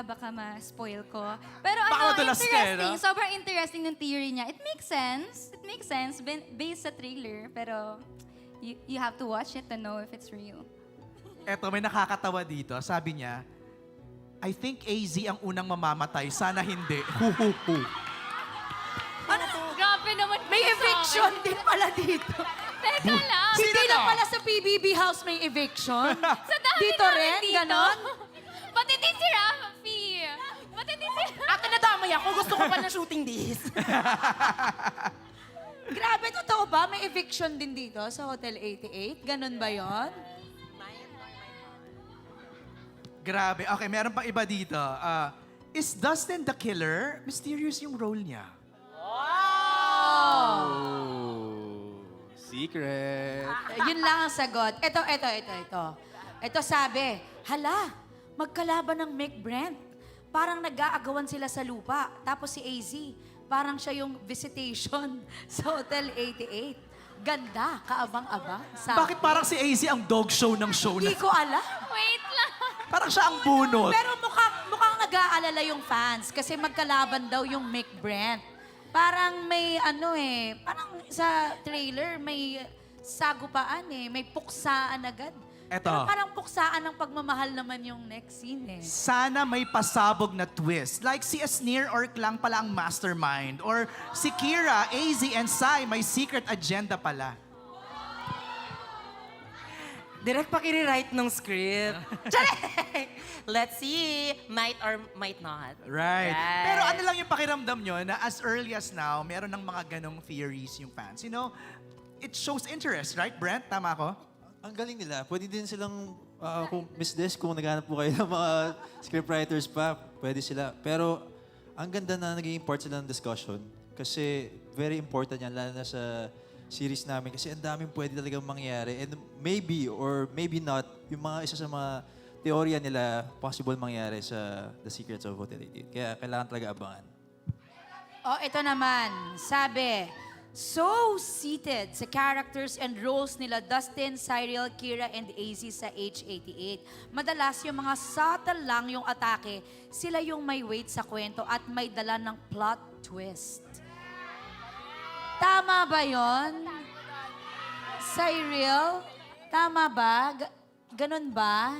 baka ma-spoil ko. Pero Baka ano, madulas ka, interesting. no? Sobrang interesting ng theory niya. It makes sense. It makes sense based sa trailer. Pero you have to watch it to know if it's real. Eto, may nakakatawa dito. Sabi niya, I think AZ ang unang mamamatay. Sana hindi. Hu. Grabe naman. May eviction din pala dito. Teka lang. Sino Hindi to? lang pala sa PBB house may eviction. Sa dami Dito namin rin, dito. ganon? Pati din si Rafi. Pati din si Rafi. Ate, nadamay ako. Gusto ko pa na shooting this. Grabe, totoo ba? May eviction din dito sa Hotel 88? Ganon ba yon? Grabe. Okay, meron pang iba dito. Is Dustin the killer? Mysterious yung role niya. Secret. Yun lang ang sagot. Ito. Ito sabi, hala, magkalaban ng Mick Brent. Parang nag-aagawan sila sa lupa. Tapos si AZ, parang siya yung visitation sa Hotel 88. Ganda, kaabang-abang. Bakit parang si AZ ang dog show ng show na? Hindi ko alam. Wait lang. Parang siya ang bunot. Pero mukhang nag-aalala yung fans kasi magkalaban daw yung Mick Brent. Parang may parang sa trailer may sagupaan may puksaan agad. Eto. Pero parang puksaan ng pagmamahal naman yung next scene Sana may pasabog na twist. Like si Asnir or Klang pala ang mastermind. Or si Kira, AZ, and Sai may secret agenda pala. Direct pakiri-write ng script. Charing! Let's see. Might or might not. Right. Right. Pero ano lang yung pakiramdam nyo na as early as now, meron ng mga ganong theories yung fans. You know, it shows interest, right, Brent? Tama ako? Ang galing nila. Pwede din silang, kung Miss Des, kung naghanap po kayo ng mga scriptwriters pa, pwede sila. Pero ang ganda na naging part sila ng discussion. Kasi very important yan, lalo na sa series namin. Kasi ang daming pwede talagang mangyari. And maybe or maybe not, yung mga isa sa mga teorya nila possible mangyari sa The Secrets of Hotel 88. Kaya kailangan talaga abangan. Oh, ito naman. Sabi, so seated sa characters and roles nila Dustin, Cyril, Kira, and AZ sa H88. Madalas yung mga subtle lang yung atake, sila yung may weight sa kwento at may dala ng plot twist. Tama ba yon? Cyril? Tama ba? Ganon ba?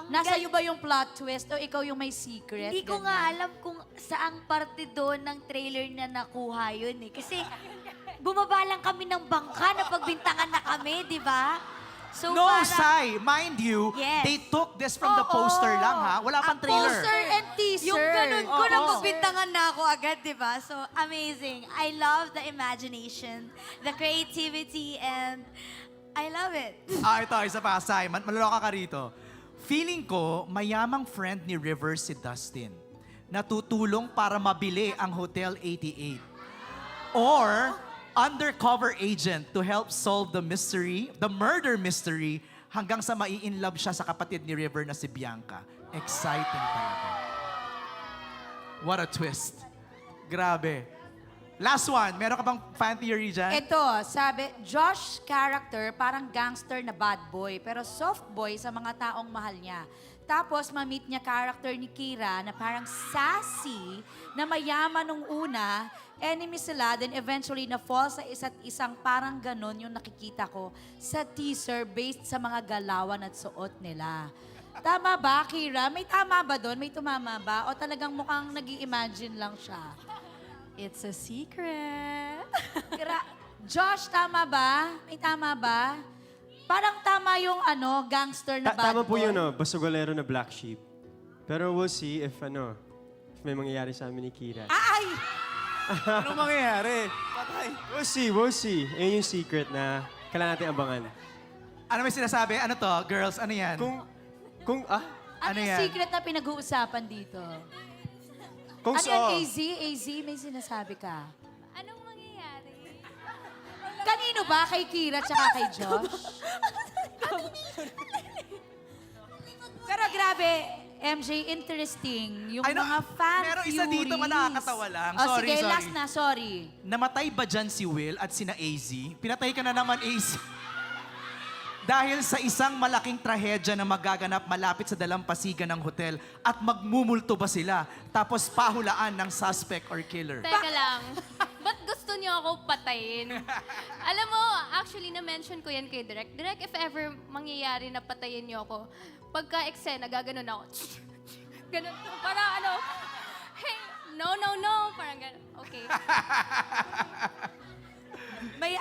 Nasa iyo ba yung plot twist o ikaw yung may secret? Hindi ko Ganyan. nga alam kung saang parte doon ng trailer na nakuha yun eh. Kasi bumaba lang kami ng bangka na pagbintangan na kami, di ba? So No, parang- Sai, mind you, Yes. they took this from the poster lang, ha? Wala pang trailer. Poster and teaser. Yung ganun ko Oo. na pagbintangan na ako agad, di ba? So, amazing. I love the imagination, the creativity, and I love it. Ito, isa pa, Sai. Maloloka ka rito. Feeling ko, mayamang friend ni River si Dustin. Natutulong para mabili ang Hotel 88. Or, undercover agent to help solve the mystery, the murder mystery, hanggang sa mai-inlove siya sa kapatid ni River na si Bianca. Exciting talaga. What a twist. Grabe. Last one, meron ka bang fan theory dyan? Ito, sabi, Josh character parang gangster na bad boy, pero soft boy sa mga taong mahal niya. Tapos, ma-meet niya character ni Kira na parang sassy, na mayaman nung una, enemy sila, then eventually na-fall sa isa't isang parang ganon yung nakikita ko sa teaser based sa mga galawan at suot nila. Tama ba, Kira? May tama ba doon? May tumama ba? O talagang mukhang nag-i-imagine lang siya? It's a secret. Josh, tama ba? May tama ba? Parang tama yung gangster na bad Tama po boy. yun, basugolero na black sheep. Pero we'll see if may mangyayari sa amin ni Kira. Ay! Anong mangyayari? We'll see. Ayun yung secret na kailangan natin abangan. Ano may sinasabi? Ano to? Girls, ano yan? Kung Ano Ano yung yan? secret na pinag-uusapan dito? Kung Ano yan, so, AZ? AZ, may sinasabi ka? Anong mangyayari? Kanino ba? Kay Kira tsaka kay Josh? Pero grabe, MJ, interesting. Yung Ay, no, mga fan meron isa dito theories. nakakatawa lang. Oh, Sorry, sige, sorry. last na, sorry. Namatay ba dyan si Will at sina AZ? Pinatay ka na naman, AZ. Dahil sa isang malaking trahedya na magaganap malapit sa dalampasigan ng hotel at magmumulto ba sila tapos pahulaan ng suspect or killer? Teka lang. Ba't gusto niyo ako patayin? Alam mo, actually, na-mention ko yan kay Direk. Direk, if ever mangyayari na patayin niyo ako, pagka eksena, gaganon ako. Ganon. Para ano, hey, no, no, no. Parang ganon. Okay. May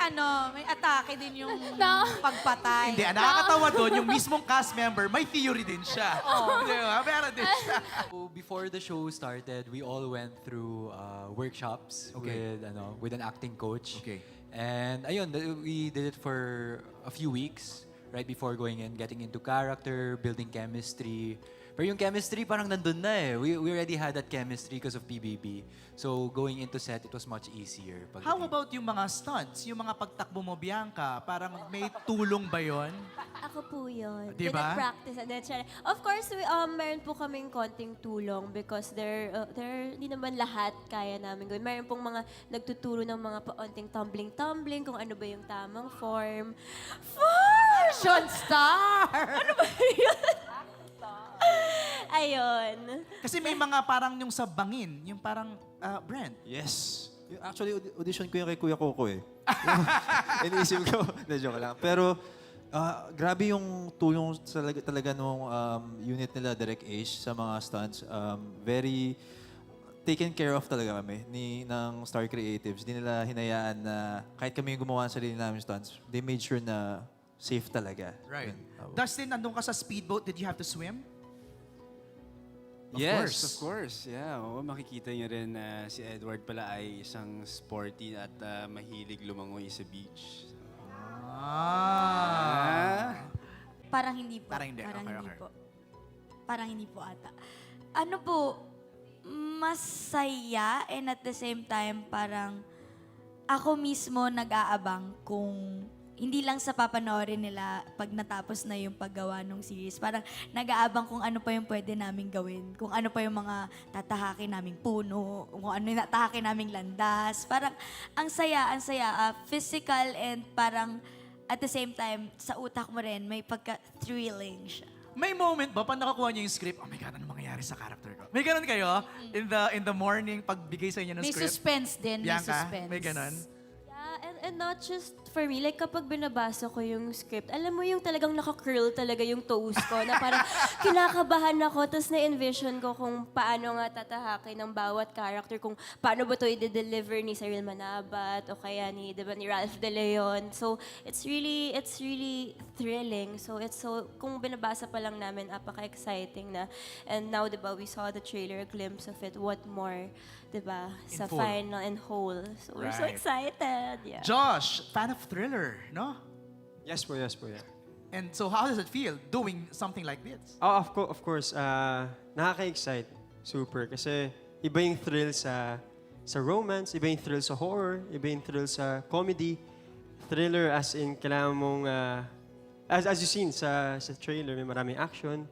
may atake din yung No. pagpatay. Hindi, ang nakakatawa doon, yung mismong cast member, may theory din siya. Di ba? Meron din siya. So before the show started, we all went through workshops with an acting coach. Okay. And ayun, we did it for a few weeks right before going in, getting into character, building chemistry. Pero yung chemistry parang nandun na eh. We already had that chemistry because of PBB. So going into set, it was much easier. How about yung mga stunts? Yung mga pagtakbo mo, Bianca? Parang may tulong ba yun? Ako po yun. Di ba? Practice and then try. Of course, meron po kaming konting tulong because hindi naman lahat kaya namin gawin. Meron pong mga nagtuturo ng mga paunting tumbling-tumbling kung ano ba yung tamang form. Action star! Ayun. Kasi may mga parang yung sa bangin, yung parang brand. Yes. Actually, audition ko yung kay Kuya Coco eh. Iniisip ko, na joke lang. Pero, grabe yung tulong talaga nung unit nila, Direct Ace, sa mga stunts. Very taken care of talaga kami ng Star Creatives. Di nila hinayaan na kahit kami yung gumawa ng sarili namin stunts, they made sure na safe talaga. Right. Yun. Dustin, nandun ka sa speedboat, did you have to swim? Yes, of course. Yeah, oo, makikita niyo rin na si Edward pala ay isang sporty at mahilig lumangoy sa beach. Parang hindi po. Parang hindi. Parang Okay, hindi okay. po. Parang hindi po ata. Ano po, masaya and at the same time parang ako mismo nag-aabang kung hindi lang sa papanoorin nila pag natapos na yung paggawa ng series. Parang nag-aabang kung ano pa yung pwede naming gawin. Kung ano pa yung mga tatahakin naming puno, kung ano yung tatahakin naming landas. Parang ang saya, physical and parang at the same time, sa utak mo rin, may pagka-thrilling siya. May moment ba, pag nakakuha niyo yung script, oh my God, ano mangyayari sa character ko? May ganun kayo? In the morning, pag bigay sa inyo ng May script? suspense din, may Bianca, suspense. may ganun? Yeah, and not just for me, like kapag binabasa ko yung script, alam mo yung talagang naka-curl talaga yung toes ko na parang kinakabahan ako, tapos na-envision ko kung paano nga tatahakin ng bawat character, kung paano ba ito i-deliver ni Cyril Manabat o kaya ni Ralph De Leon. So, it's really thrilling. So, kung binabasa pa lang namin, apaka-exciting na. And now, diba, we saw the trailer, a glimpse of it. What more, diba, sa full. final and whole. So, we're so Right. excited. Yeah. Josh, fan of thriller, no? Yes po, yeah. And so how does it feel doing something like this? Oh, of course, nakaka-excite. Super. Kasi iba yung thrill sa romance, iba yung thrill sa horror, iba yung thrill sa comedy. Thriller as in, kailangan mong, as you've seen sa trailer, may maraming action.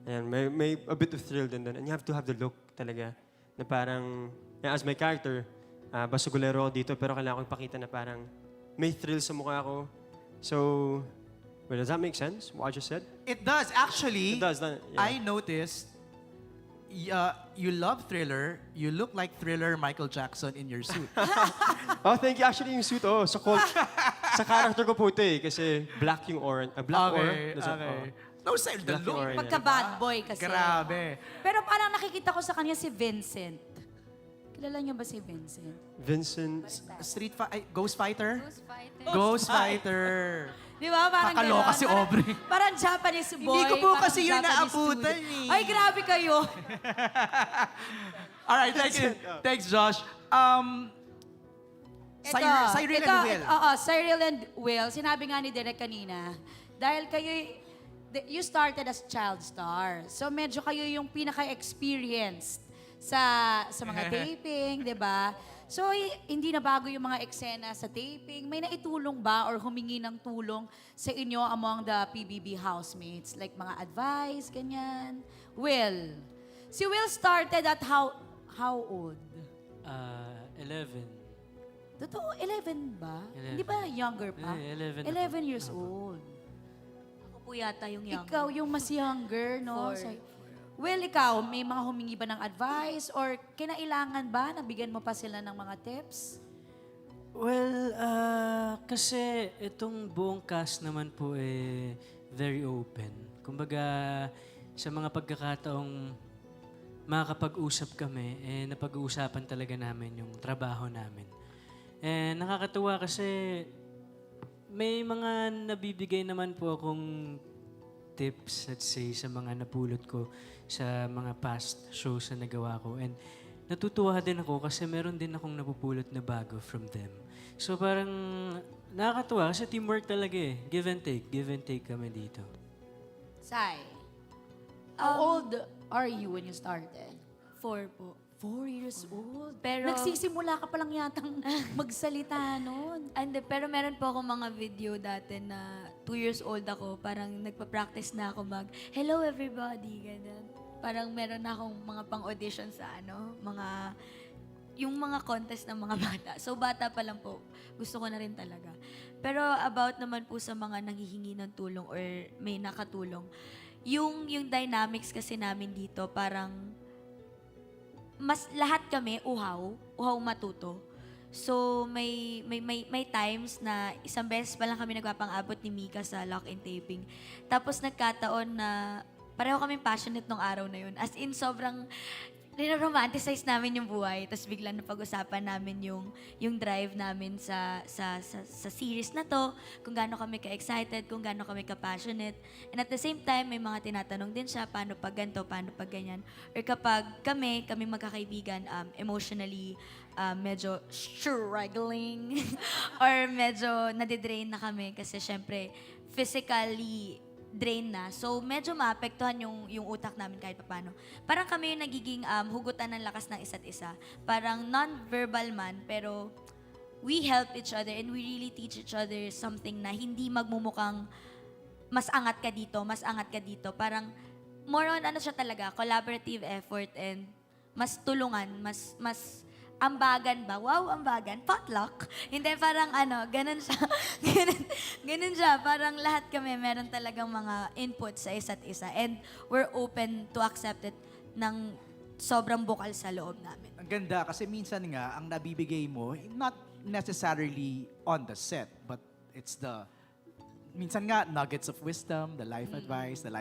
And may a bit of thrill din doon. And you have to have the look talaga. Na parang, as my character, basugulero ako dito, pero kailangan ko ipakita na parang may thrill sa mukha ko. So, well, does that make sense, what I just said? It does. Actually, It does, doesn't it? Yeah. I noticed you love Thriller. You look like Thriller Michael Jackson in your suit. Oh, thank you. Actually, yung suit, sa character ko po ito eh, kasi black yung orange. Black okay, or? okay. No, sir, the Black look. or- Pagka-bad boy kasi. Grabe. Pero parang nakikita ko sa kanya si Vincent. Kilala niyo ba si Vincent? Vincent. Ghost Fighter? Ghost fighter. Ghost Fighter. Di ba? Parang Kakaloka ganon. si Aubrey. Parang Japanese boy. Hindi ko po parang kasi yun Japanese naabutan student. eh. Ay, grabe kayo. Alright, thank you. Thanks, Josh. Cyril and Will. Oo, Cyril and Will. Sinabi nga ni Derek kanina, dahil kayo, you started as child star. So medyo kayo yung pinaka-experienced sa mga taping, di ba? So hindi na bago yung mga eksena sa taping. May naitulong ba or humingi ng tulong sa inyo among the PBB housemates? Like mga advice, ganyan? Will. Si Will started at how old? 11. Totoo, 11 ba? 11. Hindi ba younger pa? 11 na 11 years old. po yata yung young. Ikaw yung mas younger, no? Four. Well, ikaw, may mga humingi ba ng advice or kinailangan ba na bigyan mo pa sila ng mga tips? Well, kasi itong buong cast naman po very open. Kumbaga, sa mga pagkakataong makakapag-usap kami, napag-uusapan talaga namin yung trabaho namin. Nakakatuwa kasi may mga nabibigay naman po akong tips, let's say, sa mga napulot ko sa mga past shows na nagawa ko. And natutuwa din ako kasi meron din akong napupulot na bago from them. So parang nakakatuwa kasi teamwork talaga eh. Give and take kami dito. Sai, how old are you when you started? 4 po. 4 years old. Pero- Nagsisimula ka pa lang yatang magsalita noon. Pero meron po ako mga video dati na 2 years old ako, parang nagpa-practice na ako hello everybody, ganun. Parang meron na akong mga pang-audition sa yung mga contest ng mga bata. So bata pa lang po, gusto ko na rin talaga. Pero about naman po sa mga nanghihingi ng tulong or may nakatulong, yung dynamics kasi namin dito, parang mas lahat kami uhaw matuto. So may times na isang beses pa lang kami nagpapang-abot ni Mika sa lock-in taping. Tapos nagkataon na pareho kaming passionate nung araw na yun. As in sobrang romanticize namin yung buhay. Tapos biglang napag-usapan namin yung drive namin sa series na to, kung gaano kami ka-excited, kung gaano kami ka-passionate. And at the same time, may mga tinatanong din siya, paano pag ganito, paano pag ganyan. Or kapag kami magkakaibigan, emotionally, medyo struggling, or medyo nadidrain na kami kasi syempre, physically drain na. So, medyo maapektuhan yung utak namin kahit papano. Parang kami yung nagiging hugutan ng lakas ng isa't isa. Parang non-verbal man, pero we help each other and we really teach each other something na hindi magmumukhang mas angat ka dito, mas angat ka dito. Parang more on siya talaga, collaborative effort and mas tulungan, mas ambagan ba? Wow, ambagan. Potluck. Hindi, parang ganun siya. ganun siya. Parang lahat kami meron talagang mga input sa isa't isa. And we're open to accept it ng sobrang bukal sa loob namin. Ang ganda kasi minsan nga, ang nabibigay mo, not necessarily on the set, but it's minsan nga, nuggets of wisdom, the life advice, the life